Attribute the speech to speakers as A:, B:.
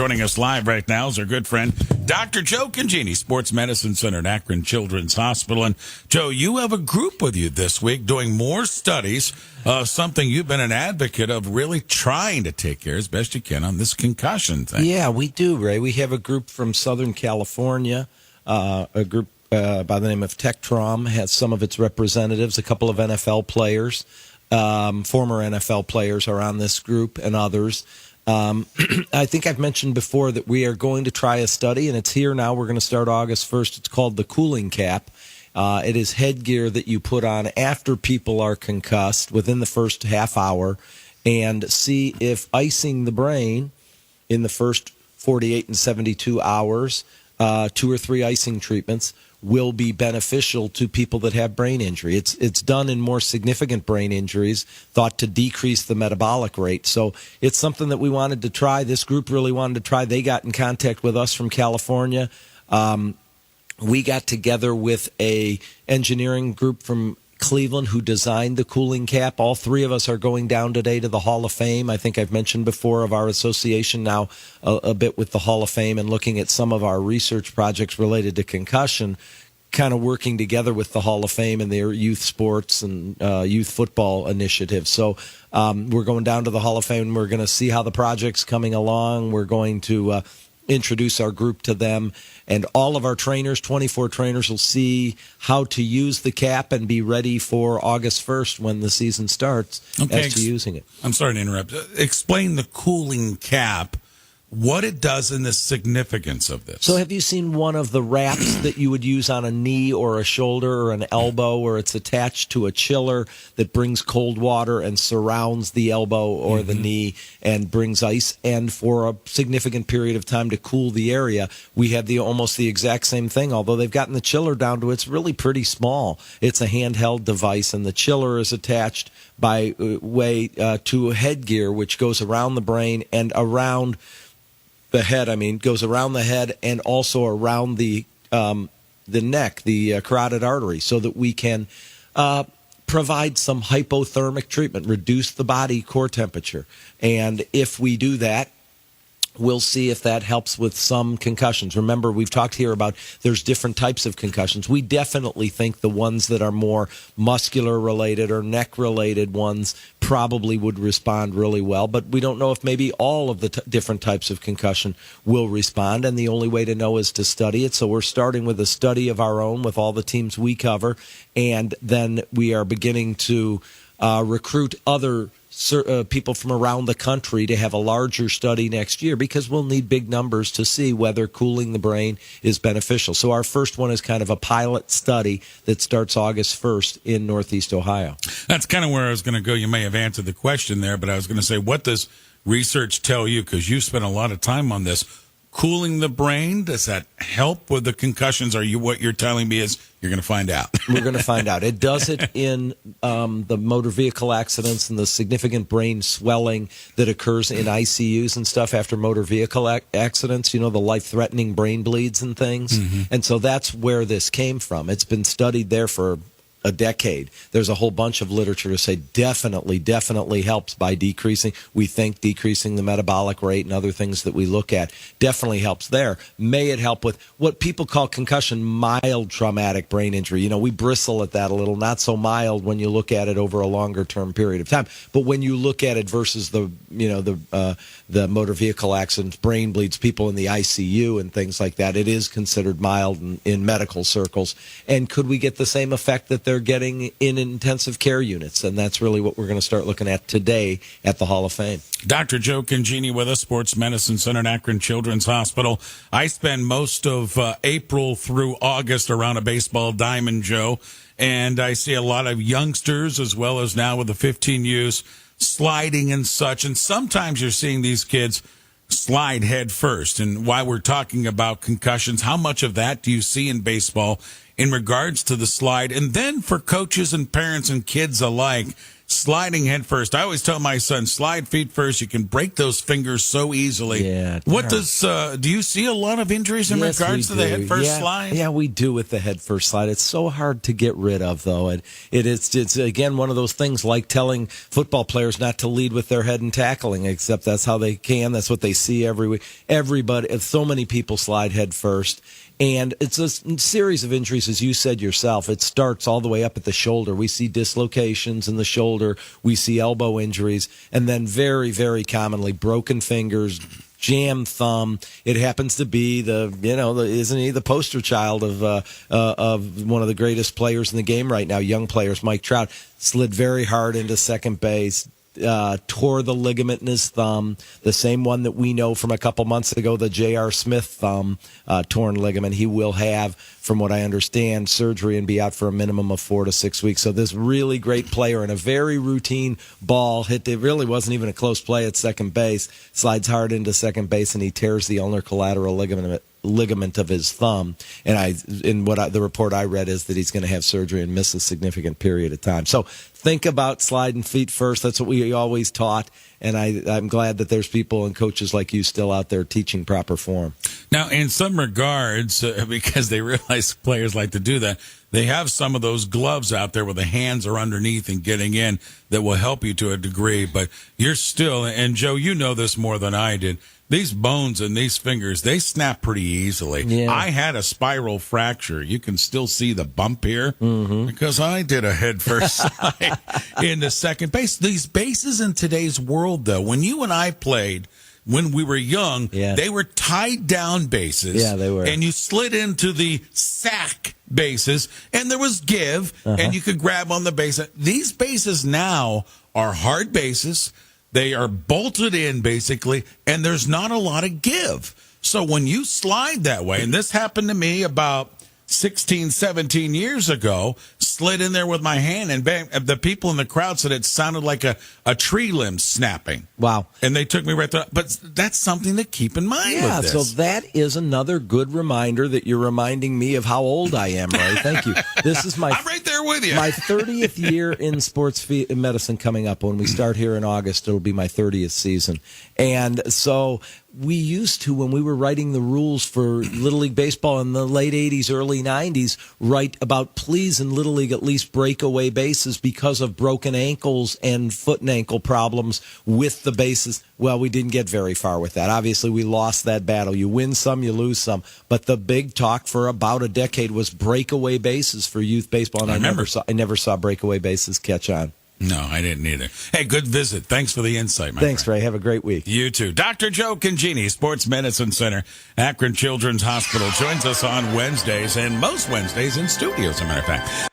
A: Joining us live right now is our good friend, Dr. Joe Congeni, Sports Medicine Center at Akron Children's Hospital. And, Joe, you have a group with you this week doing more studies, something you've been an advocate of really trying to take care as best you can on this concussion thing.
B: Yeah, we do, Ray. We have a group from Southern California, a group by the name of Tectrom, has some of its representatives, a couple of NFL players, former NFL players are on this group, and others. I think I've mentioned before that we are going to try a study, and it's here now. We're going to start August 1st. It's called the cooling cap. It is headgear that you put on after people are concussed within the first half hour, and see if icing the brain in the first 48 and 72 hours, 2 or 3 icing treatments, will be beneficial to people that have brain injury. It's done in more significant brain injuries, thought to decrease the metabolic rate. So it's something that we wanted to try. This group really wanted to try. They got in contact with us from California. We got together with a engineering group from Cleveland who designed the cooling cap. All 3 of us are going down today to the Hall of Fame. I think I've mentioned before of our association now a bit with the Hall of Fame and looking at some of our research projects related to concussion, kind of working together with the Hall of Fame and their youth sports and youth football initiatives. So we're going down to the Hall of Fame. We're going to see how the project's coming along. We're going to introduce our group to them, and all of our trainers, 24 trainers, will see how to use the cap and be ready for August 1st when the season starts as to using it.
A: I'm sorry to interrupt. Explain the cooling cap, what it does and the significance of this.
B: So have you seen one of the wraps that you would use on a knee or a shoulder or an elbow, where it's attached to a chiller that brings cold water and surrounds the elbow or the knee and brings ice, and for a significant period of time to cool the area? We have almost the exact same thing, although they've gotten the chiller down to it's really pretty small. It's a handheld device, and the chiller is attached by way to a headgear which goes around the brain and around the head. Goes around the head and also around the neck, the carotid artery, so that we can provide some hypothermic treatment, reduce the body core temperature. And if we do that, we'll see if that helps with some concussions. Remember, we've talked here about there's different types of concussions. We definitely think the ones that are more muscular-related or neck-related ones probably would respond really well, but we don't know if maybe all of the different types of concussion will respond, and the only way to know is to study it. So we're starting with a study of our own with all the teams we cover, and then we are beginning to recruit other people from around the country to have a larger study next year, because we'll need big numbers to see whether cooling the brain is beneficial. So our first one is kind of a pilot study that starts August 1st in Northeast Ohio.
A: That's kind of where I was going to go. You may have answered the question there, but I was going to say, what does research tell you? Because you spent a lot of time on this. Cooling the brain, does that help with the concussions? What you're telling me is you're going to find out?
B: We're going to find out. It does it in the motor vehicle accidents and the significant brain swelling that occurs in ICUs and stuff after motor vehicle accidents, the life-threatening brain bleeds and things. And so that's where this came from. It's been studied there for a decade. There's a whole bunch of literature to say definitely helps by decreasing. We think decreasing the metabolic rate and other things that we look at definitely helps there. May it help with what people call concussion, mild traumatic brain injury? We bristle at that a little, not so mild when you look at it over a longer term period of time. But when you look at it versus the motor vehicle accidents, brain bleeds, people in the ICU and things like that, it is considered mild in medical circles. And could we get the same effect that they're getting in intensive care units? And that's really what we're going to start looking at today at the Hall of Fame.
A: Dr. Joe Congeni with us, Sports Medicine Center at Akron Children's Hospital. I spend most of April through August around a baseball diamond, Joe, and I see a lot of youngsters as well as now with the 15Us sliding and such. And sometimes you're seeing these kids slide head first. And while we're talking about concussions, how much of that do you see in baseball in regards to the slide? And then for coaches and parents and kids alike, sliding head first. I always tell my son, slide feet first. You can break those fingers so easily.
B: Yeah.
A: What do you see a lot of injuries in regards to the head first slide?
B: Yeah, we do with the head first slide. It's so hard to get rid of, though. It's again one of those things like telling football players not to lead with their head in tackling, except that's how they can. That's what they see every week. Everybody, so many people slide head first. And it's a series of injuries, as you said yourself. It starts all the way up at the shoulder. We see dislocations in the shoulder. We see elbow injuries. And then very, very commonly, broken fingers, jammed thumb. It happens to be isn't he the poster child of one of the greatest players in the game right now, young players, Mike Trout, slid very hard into second base. Tore the ligament in his thumb, the same one that we know from a couple months ago, the J.R. Smith thumb torn ligament. He will have, from what I understand, surgery and be out for a minimum of 4 to 6 weeks. So this really great player in a very routine ball hit. It really wasn't even a close play at second base. Slides hard into second base and he tears the ulnar collateral ligament of his thumb. And the report I read is that he's going to have surgery and miss a significant period of time. So think about sliding feet first. That's what we always taught. And I'm glad that there's people and coaches like you still out there teaching proper form.
A: Now, in some regards, because they realize players like to do that, they have some of those gloves out there where the hands are underneath and getting in that will help you to a degree. But you're still, and Joe, you know this more than I did, these bones and these fingers, they snap pretty easily.
B: Yeah.
A: I had a spiral fracture. You can still see the bump here because I did a head first slide into second base. These bases in today's world, though, when you and I played, when we were young, they were tied down bases.
B: Yeah, they were.
A: And you slid into the sack bases, and there was give, and you could grab on the base. These bases now are hard bases. They are bolted in, basically, and there's not a lot of give. So when you slide that way, and this happened to me about 16, 17 years ago, slid in there with my hand, and bang, the people in the crowd said it sounded like a tree limb snapping.
B: Wow.
A: And they took me right there. But that's something to keep in mind with this.
B: So that is another good reminder that you're reminding me of how old I am, Ray. Thank you. This is
A: I'm right there with you.
B: My 30th year in sports medicine coming up. When we start here in August, it'll be my 30th season. And so we used to, when we were writing the rules for Little League Baseball in the late 80s, early 90s, write about please in Little League at least breakaway bases because of broken ankles and foot and ankle problems with the bases. Well, we didn't get very far with that. Obviously, we lost that battle. You win some, you lose some. But the big talk for about a decade was breakaway bases for youth baseball. And I never saw breakaway bases catch on.
A: No, I didn't either. Hey, good visit. Thanks for the insight, my
B: Thanks,
A: friend.
B: Ray. Have a great week.
A: You too. Dr. Joe Congeni, Sports Medicine Center, Akron Children's Hospital, joins us on Wednesdays and most Wednesdays in studio, as a matter of fact.